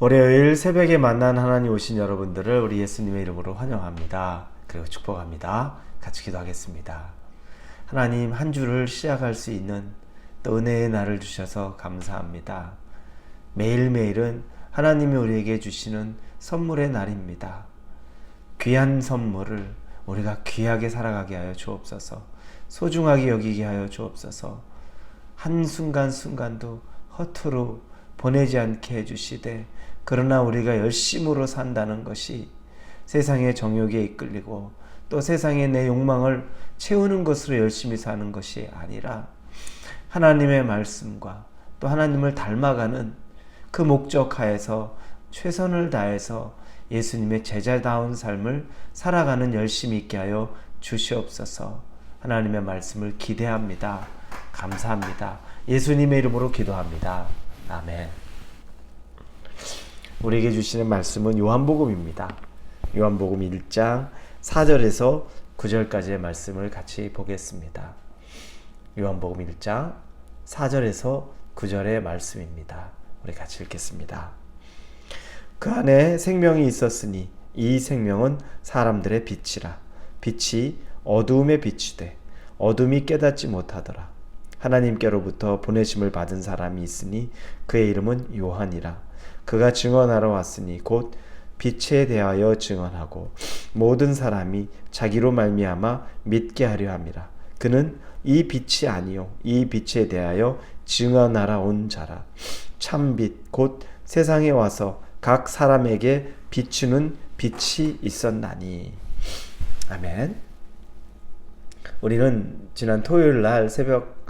월요일 새벽에 만난 하나님 오신 여러분들을 우리 예수님의 이름으로 환영합니다. 그리고 축복합니다. 같이 기도하겠습니다. 하나님, 한 주를 시작할 수 있는 또 은혜의 날을 주셔서 감사합니다. 매일매일은 하나님이 우리에게 주시는 선물의 날입니다. 귀한 선물을 우리가 귀하게 살아가게 하여 주옵소서. 소중하게 여기게 하여 주옵소서. 한순간순간도 허투루 보내지 않게 해주시되, 그러나 우리가 열심으로 산다는 것이 세상의 정욕에 이끌리고 또 세상의 내 욕망을 채우는 것으로 열심히 사는 것이 아니라 하나님의 말씀과 또 하나님을 닮아가는 그 목적 하에서 최선을 다해서 예수님의 제자다운 삶을 살아가는 열심이 있게 하여 주시옵소서. 하나님의 말씀을 기대합니다. 감사합니다. 예수님의 이름으로 기도합니다. 아멘. 우리에게 주시는 말씀은 요한복음입니다. 요한복음 1장 4절에서 9절까지의 말씀을 같이 보겠습니다. 요한복음 1장 4절에서 9절의 말씀입니다. 우리 같이 읽겠습니다. 그 안에 생명이 있었으니 이 생명은 사람들의 빛이라. 빛이 어두움에 비추되 어둠이 깨닫지 못하더라. 하나님께로부터 보내심을 받은 사람이 있으니 그의 이름은 요한이라. 그가 증언하러 왔으니 곧 빛에 대하여 증언하고 모든 사람이 자기로 말미암아 믿게 하려 함이라. 그는 이 빛이 아니요 이 빛에 대하여 증언하러 온 자라. 참빛 곧 세상에 와서 각 사람에게 비추는 빛이 있었나니. 아멘. 우리는 지난 토요일 날 새벽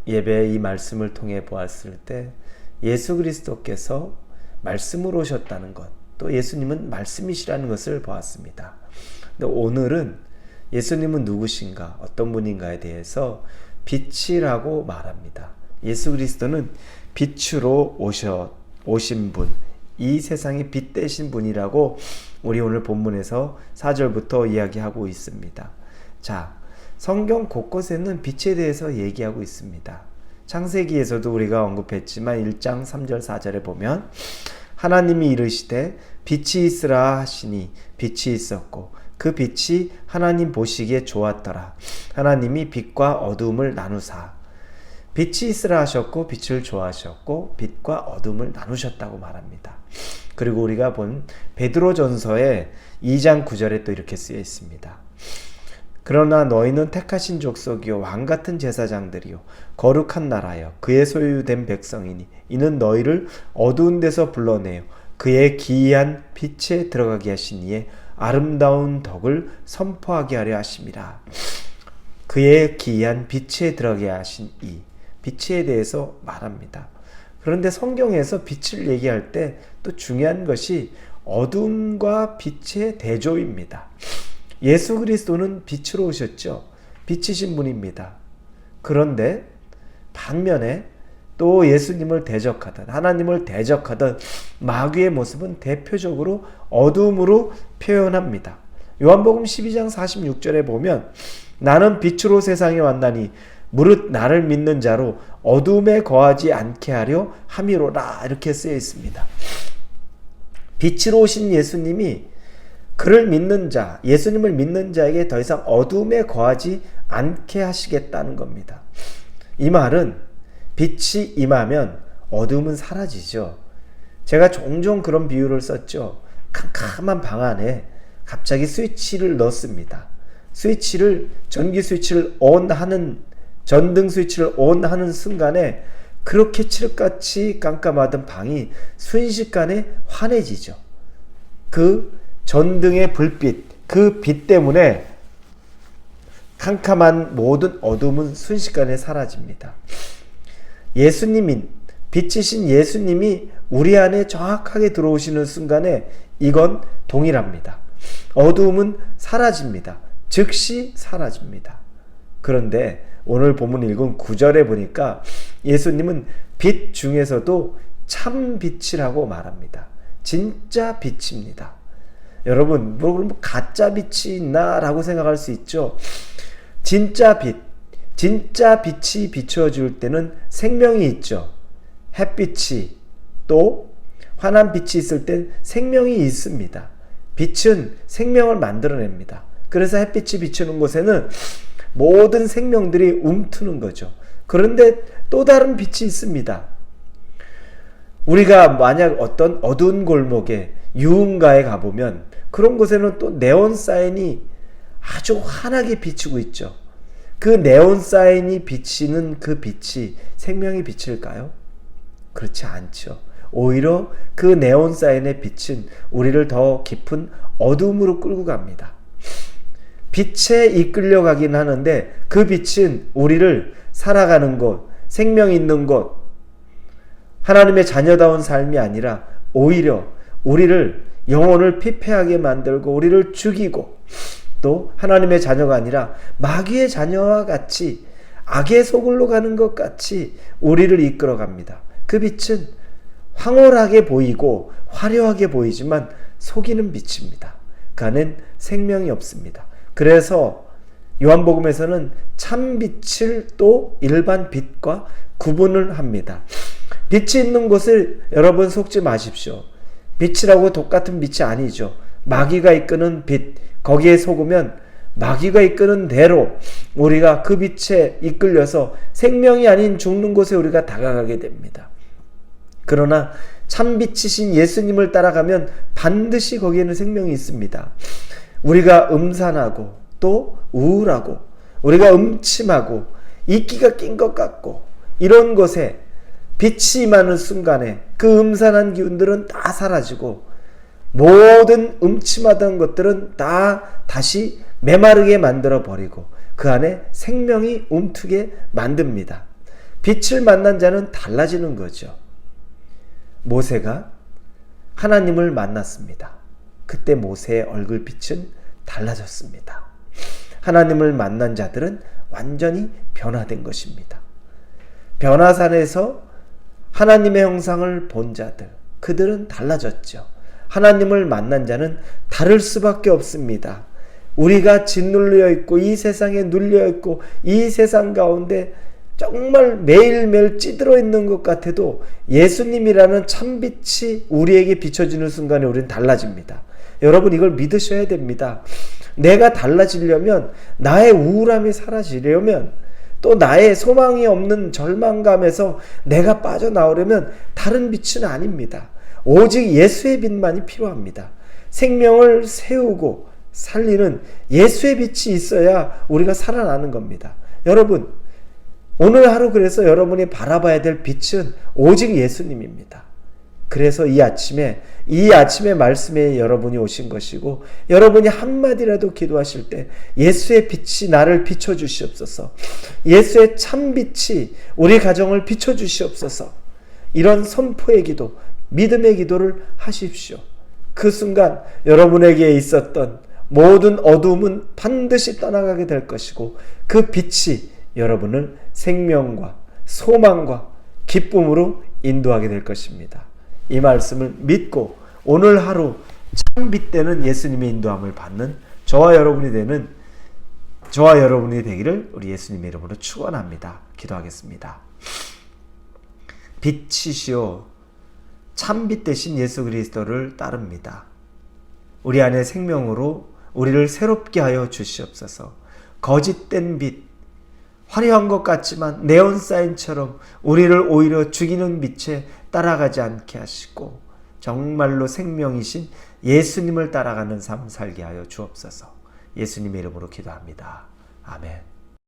예배 이 말씀을 통해 보았을 때 예수 그리스도께서 말씀으로 오셨다는 것, 또 예수님은 말씀이시라는 것을 보았습니다. 근데 오늘은 예수님은 누구신가, 어떤 분인가에 대해서 빛이라고 말합니다. 예수 그리스도는 빛으로 오신 분, 이 세상의 빛 되신 분이라고 우리 오늘 본문에서 4절부터 이야기하고 있습니다. 자, 성경 곳곳에는 빛에 대해서 얘기하고 있습니다. 창세기에서도 우리가 언급했지만 1장 3절 4절에 보면 하나님이 이르시되 빛이 있으라 하시니 빛이 있었고 그 빛이 하나님 보시기에 좋았더라. 하나님이 빛과 어두움을 나누사. 빛이 있으라 하셨고 빛을 좋아하셨고 빛과 어둠을 나누셨다고 말합니다. 그리고 우리가 본 베드로전서의 2장 9절에 또 이렇게 쓰여 있습니다. 그러나 너희는 택하신 족속이요 왕같은 제사장들이요 거룩한 나라여 그의 소유된 백성이니 이는 너희를 어두운 데서 불러내어 그의 기이한 빛에 들어가게 하신 이의 아름다운 덕을 선포하게 하려 하심이라. 그의 기이한 빛에 들어가게 하신 이 빛에 대해서 말합니다. 그런데 성경에서 빛을 얘기할 때 또 중요한 것이 어둠과 빛의 대조입니다. 예수 그리스도는 빛으로 오셨죠. 빛이신 분입니다. 그런데 반면에 또 예수님을 대적하던, 하나님을 대적하던 마귀의 모습은 대표적으로 어두움으로 표현합니다. 요한복음 12장 46절에 보면 나는 빛으로 세상에 왔나니 무릇 나를 믿는 자로 어두움에 거하지 않게 하려 함이로라, 이렇게 쓰여 있습니다. 빛으로 오신 예수님이 그를 믿는 자, 예수님을 믿는 자에게 더 이상 어둠에 거하지 않게 하시겠다는 겁니다. 이 말은 빛이 임하면 어둠은 사라지죠. 제가 종종 그런 비유를 썼죠. 캄캄한 방 안에 갑자기 스위치를 넣습니다. 전기 스위치를 전등 스위치를 ON 하는 순간에 그렇게 칠흑같이 깜깜하던 방이 순식간에 환해지죠. 그 전등의 불빛, 그 빛 때문에 캄캄한 모든 어둠은 순식간에 사라집니다. 빛이신 예수님이 우리 안에 정확하게 들어오시는 순간에 이건 동일합니다. 어두움은 사라집니다. 즉시 사라집니다. 그런데 오늘 본문 읽은 9절에 보니까 예수님은 빛 중에서도 참 빛이라고 말합니다. 진짜 빛입니다. 여러분, 그럼 가짜 빛이 있나? 라고 생각할 수 있죠. 진짜 빛이 비춰줄 때는 생명이 있죠. 햇빛이 또 환한 빛이 있을 땐 생명이 있습니다. 빛은 생명을 만들어냅니다. 그래서 햇빛이 비추는 곳에는 모든 생명들이 움트는 거죠. 그런데 또 다른 빛이 있습니다. 우리가 만약 어떤 어두운 골목에 유흥가에 가보면 그런 곳에는 또 네온 사인이 아주 환하게 비추고 있죠. 그 네온 사인이 비치는 그 빛이 생명의 빛일까요? 그렇지 않죠. 오히려 그 네온 사인의 빛은 우리를 더 깊은 어둠으로 끌고 갑니다. 빛에 이끌려 가긴 하는데 그 빛은 우리를 살아가는 곳, 생명 있는 곳, 하나님의 자녀다운 삶이 아니라 오히려 우리를 영혼을 피폐하게 만들고 우리를 죽이고 또 하나님의 자녀가 아니라 마귀의 자녀와 같이 악의 소굴로 가는 것 같이 우리를 이끌어 갑니다. 그 빛은 황홀하게 보이고 화려하게 보이지만 속이는 빛입니다. 그 안엔 생명이 없습니다. 그래서 요한복음에서는 참빛을 또 일반 빛과 구분을 합니다. 빛이 있는 곳을 여러분 속지 마십시오. 빛이라고 똑같은 빛이 아니죠. 마귀가 이끄는 빛, 거기에 속으면 마귀가 이끄는 대로 우리가 그 빛에 이끌려서 생명이 아닌 죽는 곳에 우리가 다가가게 됩니다. 그러나 참빛이신 예수님을 따라가면 반드시 거기에는 생명이 있습니다. 우리가 음산하고 또 우울하고 우리가 음침하고 이끼가 낀 것 같고 이런 곳에 빛이 임하는 순간에 그 음산한 기운들은 다 사라지고 모든 음침하던 것들은 다 다시 메마르게 만들어 버리고 그 안에 생명이 움트게 만듭니다. 빛을 만난 자는 달라지는 거죠. 모세가 하나님을 만났습니다. 그때 모세의 얼굴빛은 달라졌습니다. 하나님을 만난 자들은 완전히 변화된 것입니다. 변화산에서 하나님의 형상을 본 자들, 그들은 달라졌죠. 하나님을 만난 자는 다를 수밖에 없습니다. 우리가 짓눌려 있고 이 세상에 눌려 있고 이 세상 가운데 정말 매일매일 찌들어 있는 것 같아도 예수님이라는 참빛이 우리에게 비춰지는 순간에 우리는 달라집니다. 여러분 이걸 믿으셔야 됩니다. 내가 달라지려면 나의 우울함이 사라지려면 또 나의 소망이 없는 절망감에서 내가 빠져나오려면 다른 빛은 아닙니다. 오직 예수의 빛만이 필요합니다. 생명을 세우고 살리는 예수의 빛이 있어야 우리가 살아나는 겁니다. 여러분 오늘 하루 그래서 여러분이 바라봐야 될 빛은 오직 예수님입니다. 그래서 이 아침에 말씀에 여러분이 오신 것이고 여러분이 한마디라도 기도하실 때 예수의 빛이 나를 비춰주시옵소서, 예수의 참빛이 우리 가정을 비춰주시옵소서, 이런 선포의 기도, 믿음의 기도를 하십시오. 그 순간 여러분에게 있었던 모든 어두움은 반드시 떠나가게 될 것이고 그 빛이 여러분을 생명과 소망과 기쁨으로 인도하게 될 것입니다. 이 말씀을 믿고 오늘 하루 참빛 되는 예수님의 인도함을 받는 저와 여러분이 되기를 우리 예수님의 이름으로 축원합니다. 기도하겠습니다. 빛이시오 참빛 되신 예수 그리스도를 따릅니다. 우리 안에 생명으로 우리를 새롭게 하여 주시옵소서. 거짓된 빛, 화려한 것 같지만 네온사인처럼 우리를 오히려 죽이는 빛에 따라가지 않게 하시고 정말로 생명이신 예수님을 따라가는 삶 살게 하여 주옵소서. 예수님의 이름으로 기도합니다. 아멘.